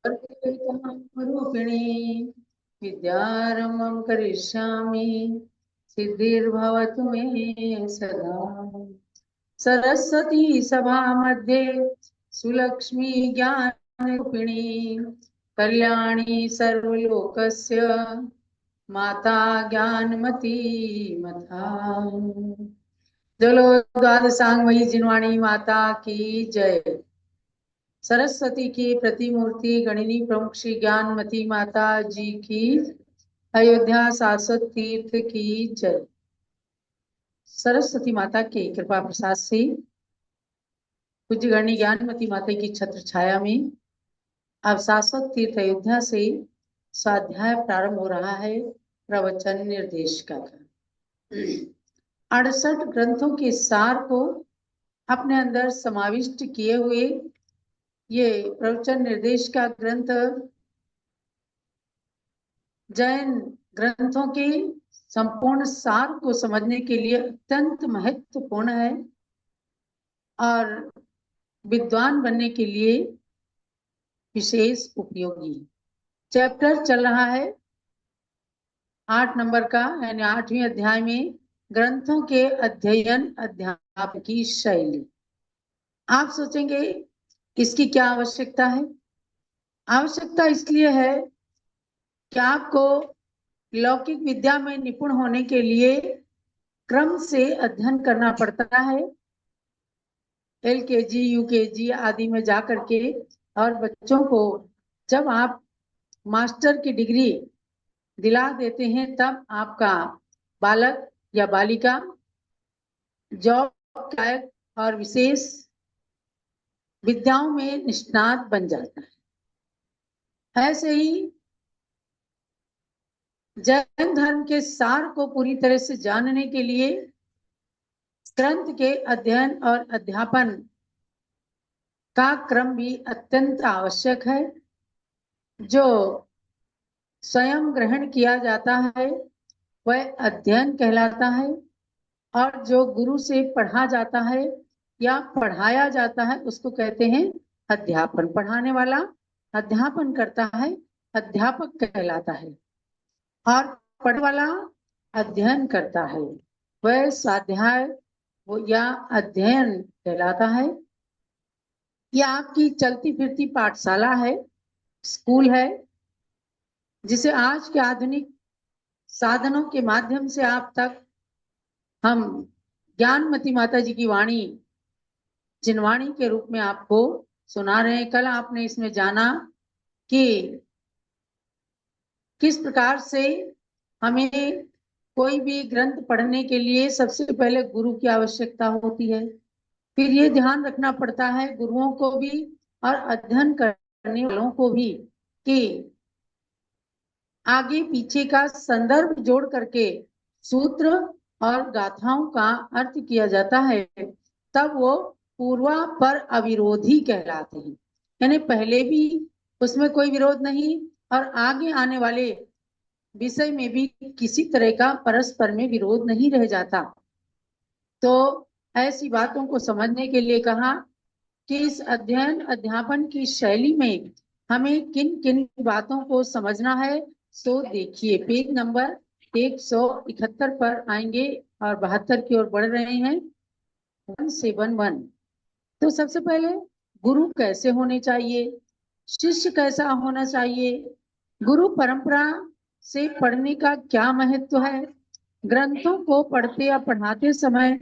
रूपिणी विद्यारम्भं करिष्यामि सिद्धिर्भवतु मे सदा। सरस्वती सभा मध्ये सुलक्ष्मी ज्ञान रूपिणी कल्याणी सर्वलोकस्य माता ज्ञानमती मथा। चलो द्वादशांगमयी जिनवाणी माता की जय। सरस्वती की प्रतिमूर्ति गणिनी प्रमुख श्री ज्ञानमती माता जी की, अयोध्या शाश्वत तीर्थ की जय। सरस्वती माता के कृपा प्रसाद से पूज्य गणनी ज्ञानमती माता की छत्र छाया में अब शाश्वत तीर्थ अयोध्या से स्वाध्याय प्रारंभ हो रहा है प्रवचन निर्देश का। 68 ग्रंथों के सार को अपने अंदर समाविष्ट किए हुए ये प्रवचन निर्देश का ग्रंथ जैन ग्रंथों के संपूर्ण सार को समझने के लिए अत्यंत महत्वपूर्ण है और विद्वान बनने के लिए विशेष उपयोगी। चैप्टर चल रहा है 8 नंबर का, यानी 8वें अध्याय में ग्रंथों के अध्ययन अध्यापन की शैली। आप सोचेंगे इसकी क्या आवश्यकता है? आवश्यकता इसलिए है कि आपको लौकिक विद्या में निपुण होने के लिए क्रम से अध्ययन करना पड़ता है। LKG UKG आदि में जाकर के, और बच्चों को जब आप मास्टर की डिग्री दिला देते हैं तब आपका बालक या बालिका जॉब लायक और विशेष विद्याओं में निष्णात बन जाता है। ऐसे ही जैन धर्म के सार को पूरी तरह से जानने के लिए ग्रंथ के अध्ययन और अध्यापन का क्रम भी अत्यंत आवश्यक है। जो स्वयं ग्रहण किया जाता है वह अध्ययन कहलाता है, और जो गुरु से पढ़ा जाता है या पढ़ाया जाता है उसको कहते हैं अध्यापन। पढ़ाने वाला अध्यापन करता है, अध्यापक कहलाता है, और पढ़ने वाला अध्ययन करता है, वह स्वाध्याय या अध्ययन कहलाता है। यह आपकी चलती फिरती पाठशाला है, स्कूल है, जिसे आज के आधुनिक साधनों के माध्यम से आप तक हम ज्ञानमती माता जी की वाणी जिनवाणी के रूप में आपको सुना रहे हैं। कल आपने इसमें जाना कि किस प्रकार से हमें कोई भी ग्रंथ पढ़ने के लिए सबसे पहले गुरु की आवश्यकता होती है। फिर ये ध्यान रखना पड़ता है गुरुओं को भी और अध्ययन करने वालों को भी कि आगे पीछे का संदर्भ जोड़ करके सूत्र और गाथाओं का अर्थ किया जाता है, तब वो पूर्वापर अविरोधी कहलाते हैं। यानी पहले भी उसमें कोई विरोध नहीं और आगे आने वाले विषय में भी किसी तरह का परस्पर में विरोध नहीं रह जाता। तो ऐसी बातों को समझने के लिए कहा कि इस अध्ययन अध्यापन की शैली में हमें किन किन बातों को समझना है। तो देखिए पेज नंबर 171 पर आएंगे और 72 की ओर बढ़ रहे हैं। 171। तो सबसे पहले गुरु कैसे होने चाहिए, शिष्य कैसा होना चाहिए, गुरु परंपरा से पढ़ने का क्या महत्व है, ग्रंथों को पढ़ते या पढ़ाते समय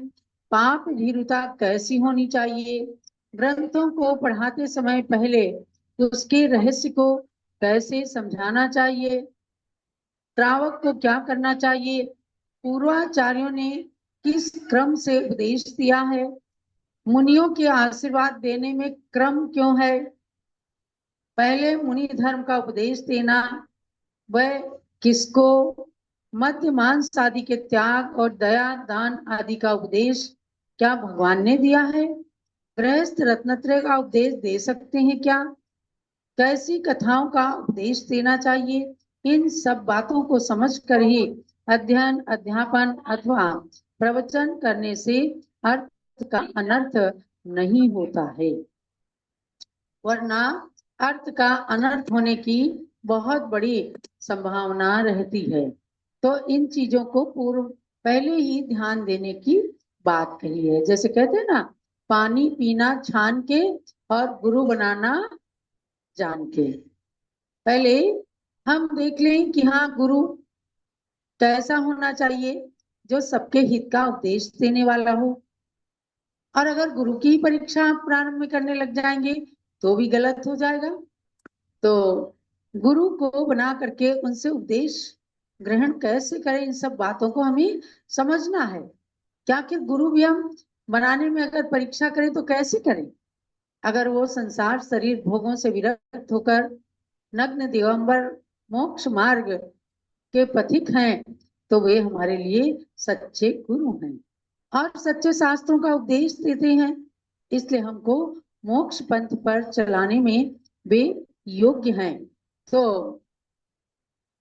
पाप भीरुता कैसी होनी चाहिए, ग्रंथों को पढ़ाते समय पहले उसके रहस्य को कैसे समझाना चाहिए, श्रावक को क्या करना चाहिए, पूर्वाचार्यों ने किस क्रम से उपदेश दिया है, मुनियों के आशीर्वाद देने में क्रम क्यों है, पहले मुनि धर्म का उपदेश देना वह किसको, मध्य मांस आदि के त्याग और दया दान आदि का उपदेश क्या भगवान ने दिया है, गृहस्थ रत्नत्रय का उपदेश दे सकते हैं क्या, कैसी कथाओं का उपदेश देना चाहिए। इन सब बातों को समझकर ही अध्ययन अध्यापन अथवा प्रवचन करने से अर्थ का अनर्थ नहीं होता है, वरना अर्थ का अनर्थ होने की बहुत बड़ी संभावना रहती है। तो इन चीजों को पूर्व पहले ही ध्यान देने की बात कही है। जैसे कहते हैं ना, पानी पीना छान के और गुरु बनाना जान के। पहले हम देख लें कि हाँ, गुरु कैसा होना चाहिए, जो सबके हित का उपदेश देने वाला हो। और अगर गुरु की परीक्षा आप प्रारंभ में करने लग जाएंगे तो भी गलत हो जाएगा। तो गुरु को बना करके उनसे उपदेश ग्रहण कैसे करें, इन सब बातों को हमें समझना है। क्या कि गुरु भी हम बनाने में अगर परीक्षा करें तो कैसे करें? अगर वो संसार शरीर भोगों से विरक्त होकर नग्न दिगंबर मोक्ष मार्ग के पथिक हैं, तो वे हमारे लिए सच्चे गुरु हैं और सच्चे शास्त्रों का उपदेश देते हैं। इसलिए हमको मोक्ष पंथ पर चलाने में वे योग्य हैं। तो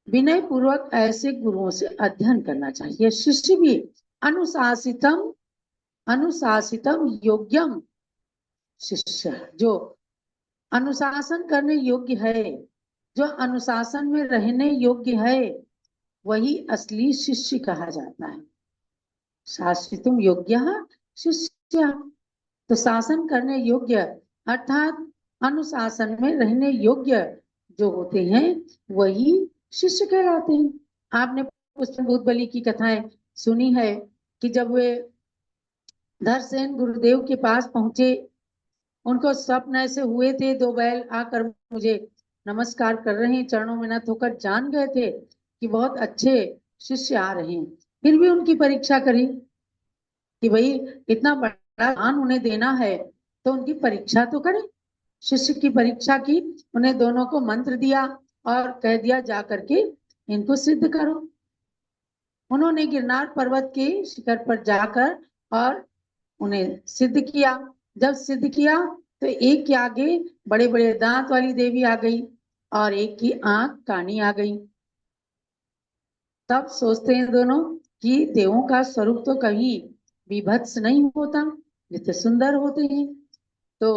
विनय पूर्वक ऐसे गुरुओं से अध्ययन करना चाहिए। शिष्य भी अनुशासितम अनुशासितम योग्यम शिष्य, जो अनुशासन करने योग्य है, जो अनुशासन में रहने योग्य है, वही असली शिष्य कहा जाता है। शासितुम योग्य शिष्य, तो शासन करने योग्य अर्थात अनुशासन में रहने योग्य जो होते हैं वही शिष्य कहलाते हैं। आपने उसमें भूत बलि की कथाएं सुनी है कि जब वे धरसेन गुरुदेव के पास पहुंचे, उनको स्वप्न ऐसे हुए थे, दो बैल आकर मुझे नमस्कार कर रहे हैं, चरणों में नत होकर जान गए थे कि बहुत अच्छे शिष्य आ रहे हैं। फिर भी उनकी परीक्षा करी कि भाई इतना बड़ा दान उन्हें देना है तो उनकी परीक्षा तो करें। शिष्य की परीक्षा की, उन्हें दोनों को मंत्र दिया और कह दिया जा करके इनको सिद्ध करो। उन्होंने गिरनार पर्वत के शिखर पर जाकर और उन्हें सिद्ध किया। जब सिद्ध किया तो एक के आगे बड़े बड़े दांत वाली देवी आ गई और एक की आंख कानी आ गई। तब सोचते हैं दोनों कि देवों का स्वरूप तो कहीं विभत्स नहीं होता, जितने सुंदर होते हैं। तो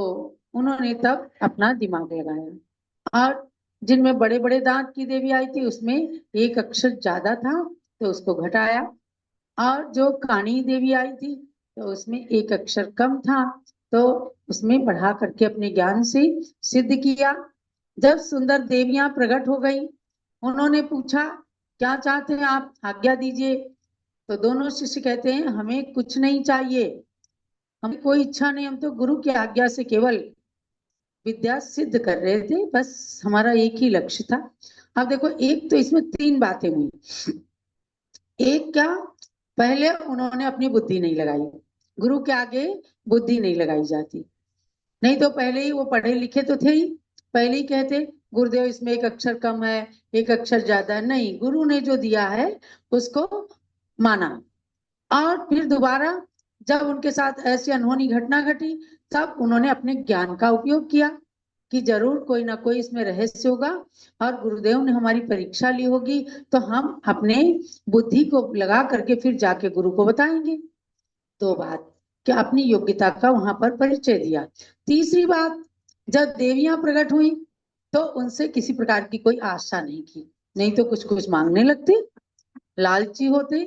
उन्होंने तब अपना दिमाग लगाया और जिनमें बड़े बड़े दांत की देवी आई थी उसमें एक अक्षर ज्यादा था तो उसको घटाया, और जो कानी देवी आई थी तो उसमें एक अक्षर कम था तो उसमें बढ़ा करके अपने ज्ञान से सिद्ध किया। जब सुंदर देवियां प्रकट हो गई, उन्होंने पूछा क्या चाहते हैं आप, आज्ञा दीजिए। तो दोनों शिष्य कहते हैं हमें कुछ नहीं चाहिए, हमें कोई इच्छा नहीं, हम तो गुरु की आज्ञा से केवल विद्या सिद्ध कर रहे थे, बस हमारा एक ही लक्ष्य था। अब देखो, एक तो इसमें तीन बातें हुई। एक क्या, पहले उन्होंने अपनी बुद्धि नहीं लगाई, गुरु के आगे बुद्धि नहीं लगाई जाती। नहीं तो पहले ही वो पढ़े लिखे तो थे ही, पहले ही कहते गुरुदेव इसमें एक अक्षर कम है, एक अक्षर ज्यादा है। नहीं, गुरु ने जो दिया है उसको माना। और फिर दोबारा जब उनके साथ ऐसी अनहोनी घटना घटी, तब उन्होंने अपने ज्ञान का उपयोग किया कि जरूर कोई ना कोई इसमें रहस्य होगा और गुरुदेव ने हमारी परीक्षा ली होगी, तो हम अपने बुद्धि को लगा करके फिर जाके गुरु को बताएंगे। दो बात, कि अपनी योग्यता का वहां पर परिचय दिया। तीसरी बात, जब देवियां प्रकट हुई तो उनसे किसी प्रकार की कोई आशा नहीं की, नहीं तो कुछ कुछ मांगने लगते, लालची होते,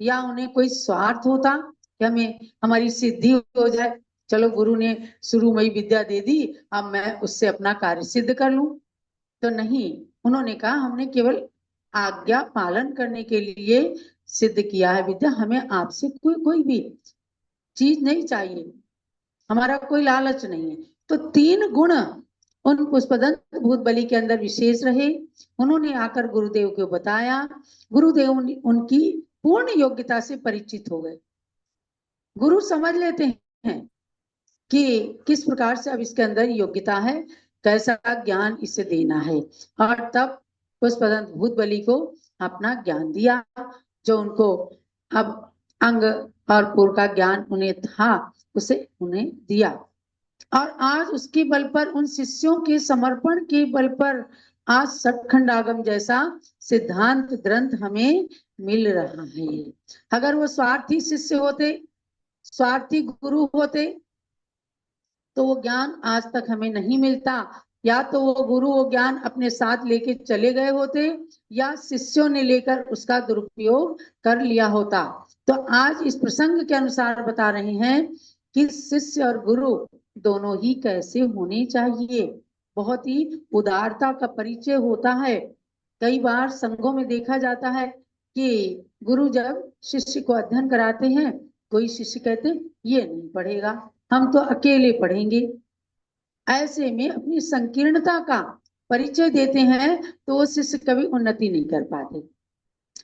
या उन्हें कोई स्वार्थ होता कि हमें हमारी सिद्धि हो जाए, चलो गुरु ने शुरू में ही विद्या दे दी, अब मैं उससे अपना कार्य सिद्ध कर लूं। तो नहीं, उन्होंने कहा हमने केवल आज्ञा पालन करने के लिए सिद्ध किया है विद्या, हमें आपसे कोई कोई भी चीज नहीं चाहिए, हमारा कोई लालच नहीं है। तो तीन गुण उन पुष्पदंत भूत बलि के अंदर विशेष रहे। उन्होंने आकर गुरुदेव को बताया, गुरुदेव उनकी पूर्ण योग्यता से परिचित हो गए। गुरु समझ लेते हैं कि किस प्रकार से अब इसके अंदर योग्यता है, कैसा ज्ञान इसे देना है, और तब पुष्पदंत भूत बलि को अपना ज्ञान दिया, जो उनको अब अंग और पूर्व का ज्ञान उन्हें था उसे उन्हें दिया। और आज उसके बल पर, उन शिष्यों के समर्पण के बल पर आज सतखंड आगम जैसा सिद्धांत ग्रंथ हमें मिल रहा है। अगर वो स्वार्थी शिष्य होते, स्वार्थी गुरु होते, तो वो ज्ञान आज तक हमें नहीं मिलता। या तो वो गुरु वो ज्ञान अपने साथ लेके चले गए होते या शिष्यों ने लेकर उसका दुरुपयोग कर लिया होता। तो आज इस प्रसंग के अनुसार बता रहे हैं कि शिष्य और गुरु दोनों ही कैसे होने चाहिए। बहुत ही उदारता का परिचय होता है। कई बार संघों में देखा जाता है कि गुरु जब शिष्य को अध्ययन कराते हैं, कोई शिष्य कहते ये नहीं पढ़ेगा, हम तो अकेले पढ़ेंगे। ऐसे में अपनी संकीर्णता का परिचय देते हैं तो वो शिष्य कभी उन्नति नहीं कर पाते।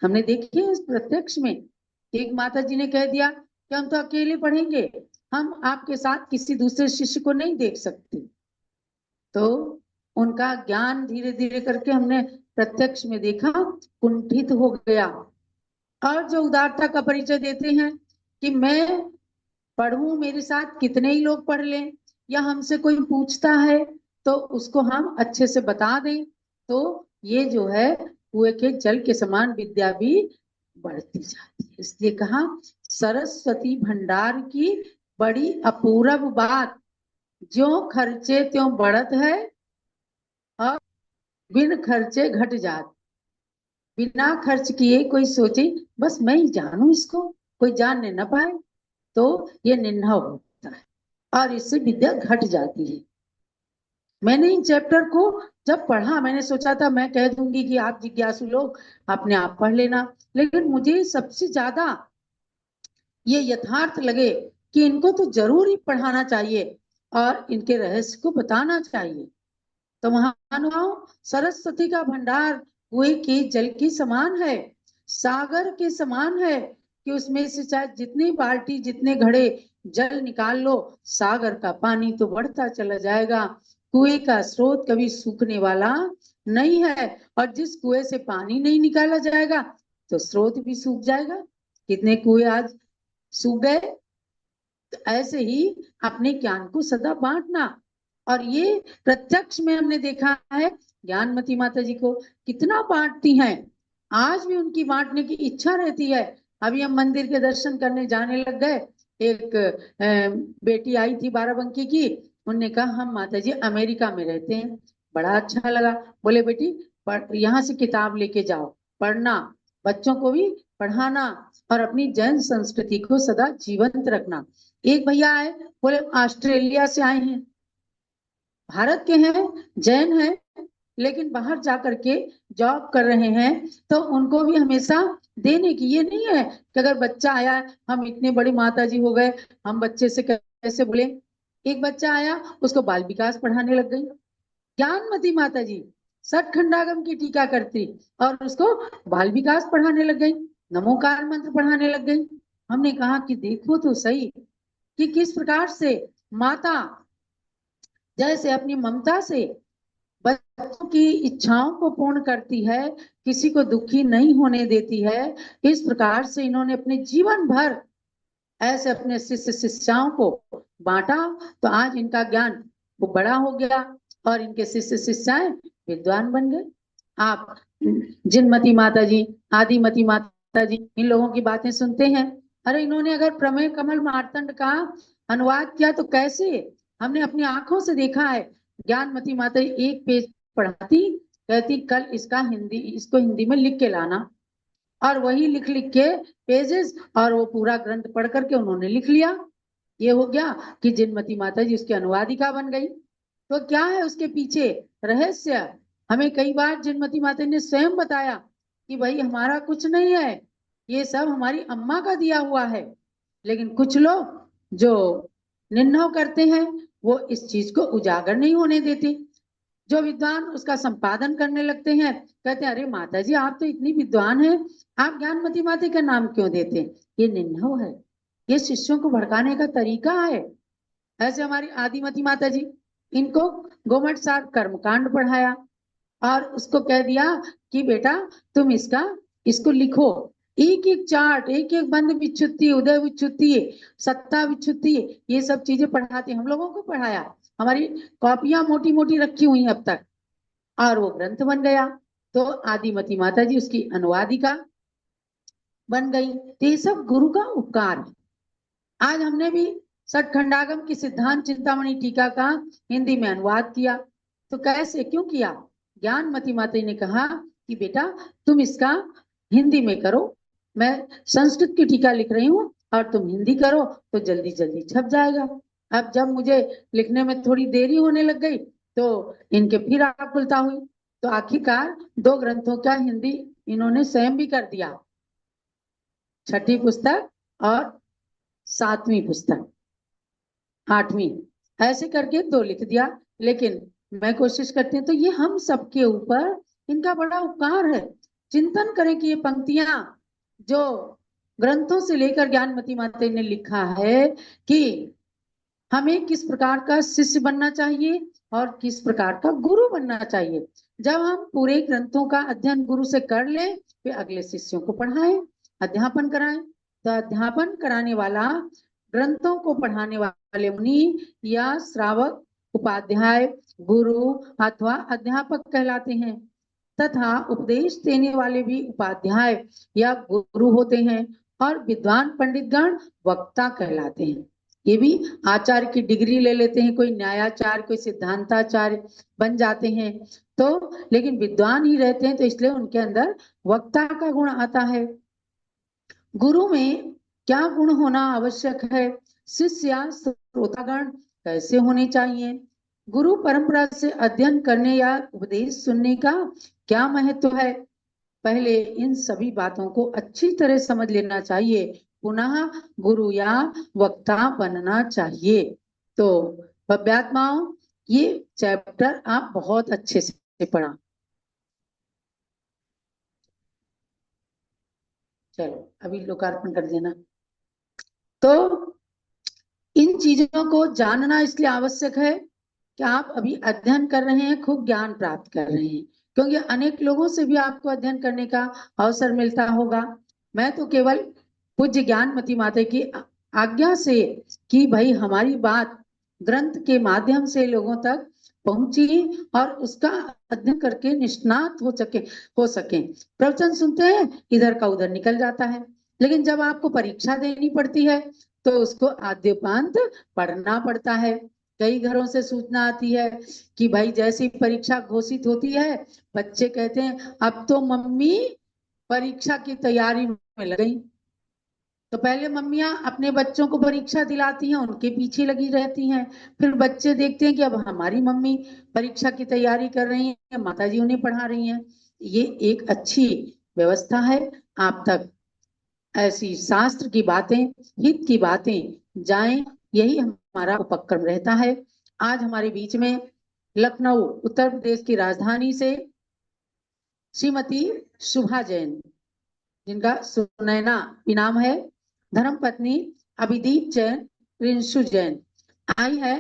हमने देखी है इस प्रत्यक्ष में, एक माता जी ने कह दिया कि हम तो अकेले पढ़ेंगे, हम आपके साथ किसी दूसरे शिष्य को नहीं देख सकते। तो उनका ज्ञान धीरे धीरे करके हमने प्रत्यक्ष में देखा कुंठित हो गया। और जो उदारता का परिचय देते हैं कि मैं पढ़ूं, मेरे साथ कितने ही लोग पढ़ लें, या हमसे कोई पूछता है तो उसको हम अच्छे से बता दें, तो ये जो है कुएं के जल के समान विद्या भी बढ़ती जाती है। इसलिए कहा सरस्वती भंडार की बड़ी अपूर्व बात, ज्यों खर्चे त्यों बढ़त है और बिन खर्चे घट जात। बिना खर्च किए कोई सोचे बस मैं ही जानू इसको, कोई जानने न पाए, तो ये निन्हा होता है और इससे विद्या घट जाती है। मैंने इन चैप्टर को जब पढ़ा, मैंने सोचा था मैं कह दूंगी कि आप जिज्ञासु लोग अपने आप पढ़ लेना, लेकिन मुझे सबसे ज्यादा ये यथार्थ लगे कि इनको तो जरूर ही पढ़ाना चाहिए और इनके रहस्य को बताना चाहिए। तो महानुभाव, सरस्वती का भंडार कुएं के जल के समान है, सागर के समान है कि उसमें से चाहे जितनी बाल्टी जितने घड़े जल निकाल लो, सागर का पानी तो बढ़ता चला जाएगा। कुएं का स्रोत कभी सूखने वाला नहीं है, और जिस कुएं से पानी नहीं निकाला जाएगा तो स्रोत भी सूख जाएगा। कितने कुएं आज सूख गए। तो ऐसे ही अपने ज्ञान को सदा बांटना, और ये प्रत्यक्ष में हमने देखा है ज्ञानमती माता जी को कितना बांटती हैं। आज भी उनकी बांटने की इच्छा रहती है। अभी हम मंदिर के दर्शन करने जाने लग गए, एक बेटी आई थी बाराबंकी की, उनने कहा हम माता जी अमेरिका में रहते हैं। बड़ा अच्छा लगा। बोले बेटी यहाँ से किताब लेके जाओ, पढ़ना, बच्चों को भी पढ़ाना और अपनी जैन संस्कृति को सदा जीवंत रखना। एक भैया आए, बोले ऑस्ट्रेलिया से आए हैं, भारत के हैं, जैन हैं, लेकिन बाहर जाकर के जॉब कर रहे हैं, तो उनको भी हमेशा देने की, ये नहीं है कि अगर बच्चा आया हम इतने बड़ी माता जी हो गए हम बच्चे से कैसे बोले। एक बच्चा आया उसको बाल विकास पढ़ाने लग गई, ज्ञानमती माता जी सतखंडागम की टीका करती और उसको बाल विकास पढ़ाने लग गई, नमोकार मंत्र पढ़ाने लग गई। हमने कहा कि देखो तो सही कि किस प्रकार से माता जैसे अपनी ममता से बच्चों की इच्छाओं को पूर्ण करती है, किसी को दुखी नहीं होने देती है। इस प्रकार से इन्होंने अपने जीवन भर ऐसे अपने शिष्य शिष्याओं को बांटा, तो आज इनका ज्ञान वो बड़ा हो गया और इनके शिष्य शिष्याएं विद्वान बन गए। आप जिनमती माता जी, आदिमती माता जी, इन लोगों की बातें सुनते हैं। अरे इन्होंने अगर प्रमेय कमल मार्तंड का अनुवाद किया तो कैसे, हमने अपनी आंखों से देखा है। ज्ञानमती माता जी एक पेज पढ़ाती, कहती कल इसको हिंदी में लिख के लाना, और वही लिख लिख के पेजेस, और वो पूरा ग्रंथ पढ़ करके उन्होंने लिख लिया। ये हो गया कि जिनमती माता जी उसकी अनुवादिका बन गई। तो क्या है उसके पीछे रहस्य, हमें कई बार जिनमती माता ने स्वयं बताया कि भाई हमारा कुछ नहीं है, ये सब हमारी अम्मा का दिया हुआ है। लेकिन कुछ लोग जो निंदा करते हैं वो इस चीज को उजागर नहीं होने देते। जो विद्वान उसका संपादन करने लगते हैं, कहते हैं अरे माता जी आप तो इतनी विद्वान हैं, आप ज्ञानमती माता का नाम क्यों देते हैं। ये निंदा है, ये शिष्यों को भड़काने का तरीका है। ऐसे हमारी आदिमती माता जी, इनको गोमट साहब कर्मकांड पढ़ाया और उसको कह दिया कि बेटा तुम इसको लिखो, एक एक चार्ट, एक एक बंद विच्छुत्ति, उदय विच्छुत्ति, सत्ता विच्छुत्ति, ये सब चीजें पढ़ाते हम लोगों को पढ़ाया। हमारी कॉपियां मोटी मोटी रखी हुई अब तक, और वो ग्रंथ बन गया। तो आदिमती माता जी उसकी अनुवादिका बन गई। तो ये सब गुरु का उपकार है। आज हमने भी सतखंडागम की सिद्धांत चिंतामणि टीका का हिंदी में अनुवाद किया, तो कैसे, क्यों किया? ज्ञानमती माता ने कहा कि बेटा तुम इसका हिंदी में करो, मैं संस्कृत की टीका लिख रही हूँ और तुम हिंदी करो तो जल्दी जल्दी छप जाएगा। अब जब मुझे लिखने में थोड़ी देरी होने लग गई तो इनके फिर आकुलता हुई, तो आखिरकार 2 ग्रंथों का हिंदी इन्होंने स्वयं भी कर दिया, छठी पुस्तक और 7वीं पुस्तक, 8वीं, ऐसे करके 2 लिख दिया। लेकिन मैं कोशिश करती हूँ तो ये हम सबके ऊपर इनका बड़ा उपकार है। चिंतन करें कि ये पंक्तियां जो ग्रंथों से लेकर ज्ञानमती माता ने लिखा है कि हमें किस प्रकार का शिष्य बनना चाहिए और किस प्रकार का गुरु बनना चाहिए। जब हम पूरे ग्रंथों का अध्ययन गुरु से कर ले, फिर अगले शिष्यों को पढ़ाएं, अध्यापन कराएं। तो अध्यापन कराने वाला ग्रंथों को पढ़ाने वाले मुनि या श्रावक उपाध्याय, गुरु अथवा अध्यापक कहलाते हैं, तथा उपदेश देने वाले भी उपाध्याय या गुरु होते हैं, और विद्वान पंडितगण वक्ता कहलाते हैं। ये भी आचार्य की डिग्री ले लेते हैं, कोई न्यायाचार्य, कोई सिद्धांताचार्य बन जाते हैं। तो लेकिन विद्वान ही रहते हैं, तो इसलिए उनके अंदर वक्ता का गुण आता है। गुरु में क्या गुण होना आवश्यक है? शिष्य या श्रोतागण कैसे होने चाहिए? गुरु परंपरा से अध्ययन करने या उपदेश सुनने का क्या महत्व है? पहले इन सभी बातों को अच्छी तरह समझ लेना चाहिए, पुनः गुरु या वक्ता बनना चाहिए। तो भव्यात्माओं, ये चैप्टर आप बहुत अच्छे से पढ़ा। चलो अभी लोकार्पण कर देना। तो इन चीजों को जानना इसलिए आवश्यक है कि आप अभी अध्ययन कर रहे हैं, खूब ज्ञान प्राप्त कर रहे हैं, क्योंकि अनेक लोगों से भी आपको अध्ययन करने का अवसर मिलता होगा। मैं तो केवल पूज्य ज्ञानमती माता की आज्ञा से कि भाई हमारी बात ग्रंथ के माध्यम से लोगों तक पहुंची और उसका अध्ययन करके निष्णात हो सके। प्रवचन सुनते हैं, इधर का उधर निकल जाता है, लेकिन जब आपको परीक्षा देनी पड़ती है तो उसको आद्योपांत पढ़ना पड़ता है। कई घरों से सूचना आती है कि भाई जैसी परीक्षा घोषित होती है, बच्चे कहते हैं अब तो मम्मी परीक्षा की तैयारी में लग गई। तो पहले मम्मियां अपने बच्चों को परीक्षा दिलाती हैं, उनके पीछे लगी रहती हैं, फिर बच्चे देखते हैं कि अब हमारी मम्मी परीक्षा की तैयारी कर रही है, माताजी उन्हें पढ़ा रही हैं। ये एक अच्छी व्यवस्था है। आप तक ऐसी शास्त्र की बातें, हित की बातें जाएं, यही हमारा उपक्रम रहता है। आज हमारे बीच में लखनऊ उत्तर प्रदेश की राजधानी से श्रीमती शुभा जैन, जिनका सुनैना इनाम है, धर्मपत्नी अभिदीप जैन, रिंशु जैन आई है।